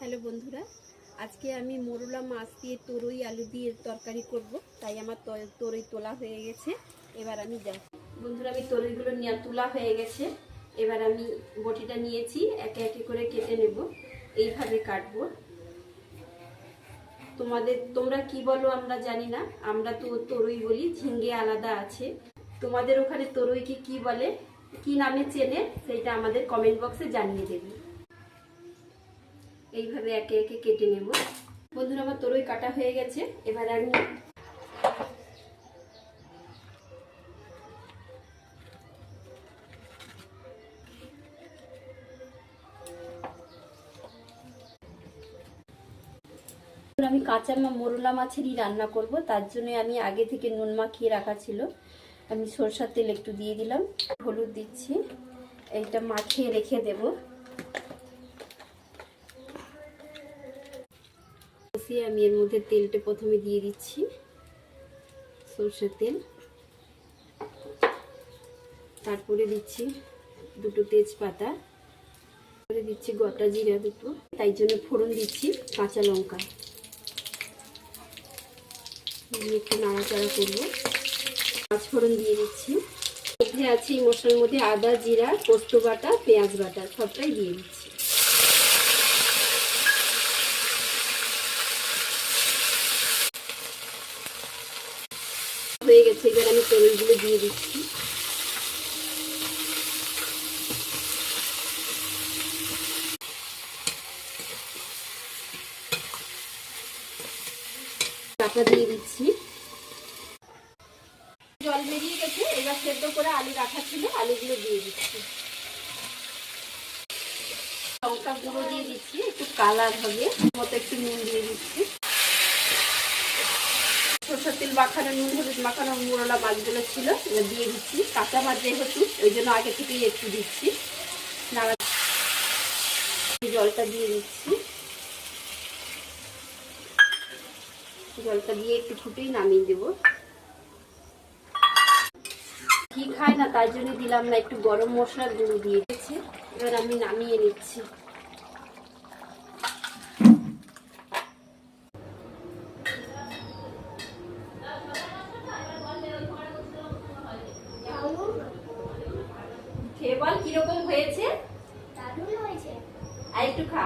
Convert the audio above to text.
Hello বন্ধুরা, আজকে আমি মোরলা মাছ দিয়ে তরই আলু দিয়ে তরকারি করব। তাই আমার তরই তোলা হয়ে গেছে। এবার আমি যাই বন্ধুরা, আমি তরইগুলো নিয়ে তোলা হয়ে গেছে। এবার আমি বটিটা নিয়েছি, একে একে করে কেটে নেব। এইভাবে কাটবো। তোমরা কি বলো আমরা জানি না, আমরা তো তরই বলি, ঝিঙ্গে আলাদা আছে। তোমাদের ওখানে তরইকে কি বলে, কি নামে চেনে, সেটা আমাদের কমেন্ট বক্সে জানিয়ে দেবে। এইভাবে একে একে কেটে নেব। বন্ধুরা, আমার তরই কাটা হয়ে গেছে। এবার আমি কাঁচা মোরলা মাছেরই রান্না করব। তার জন্য আমি আগে থেকে নুন মাখিয়ে রাখা ছিল। আমি সরষের তেল একটু দিয়ে দিলাম, হলুদ দিচ্ছি। এইটা মাখিয়ে রেখে দেব। আমি এর মধ্যে তেলটা প্রথমে দিয়ে দিচ্ছি, সরষের তেল। তারপরে দিচ্ছি দুটো তেজপাতা, তারপরে দিচ্ছি গোটা জিরা দুটো, তাই জন্য ফোড়ন দিচ্ছি কাঁচা লঙ্কা দিয়ে একটু নাড়াচাড়া করবো। পাঁচ ফোড়ন দিয়ে দিচ্ছি। মধ্যে আছে এই মশলার মধ্যে আদা, জিরা, পোস্ত বাটা, পেঁয়াজ বাটা সবটাই দিয়ে দিচ্ছি। হয়ে গেছে, এবার আমি তরইগুলো দিয়ে দিচ্ছি। ঢাকা দিয়ে দিচ্ছি। জল বেরিয়ে গেছে। এবার সেদ্ধ করে আলু রাখা ছিল, আলুগুলো দিয়ে দিচ্ছি। লঙ্কা গুঁড়ো দিয়ে দিচ্ছি, একটু কালার হবে মতো একটু নুন দিয়ে দিচ্ছি। সরষের তেল মাখানো, নুন হলুদ মাখানো মোরলা মাছগুলো ছিল, এবার দিয়ে দিচ্ছি। কাঁচা মাছ যেহেতু, ওই জন্য আগে থেকেই একটু দিচ্ছি। নাড়া জলটা দিয়ে দিচ্ছি। জলটা দিয়ে একটু ফুটেই নামিয়ে দেব। ঘি খায় না, তাই জন্য দিলাম না, একটু গরম মশলার গুঁড়ো দিয়ে দিচ্ছি। এবার আমি নামিয়ে নিচ্ছি। খেয়ে বল কিরকম হয়েছে। দারুণ হয়েছে। আর একটু খা।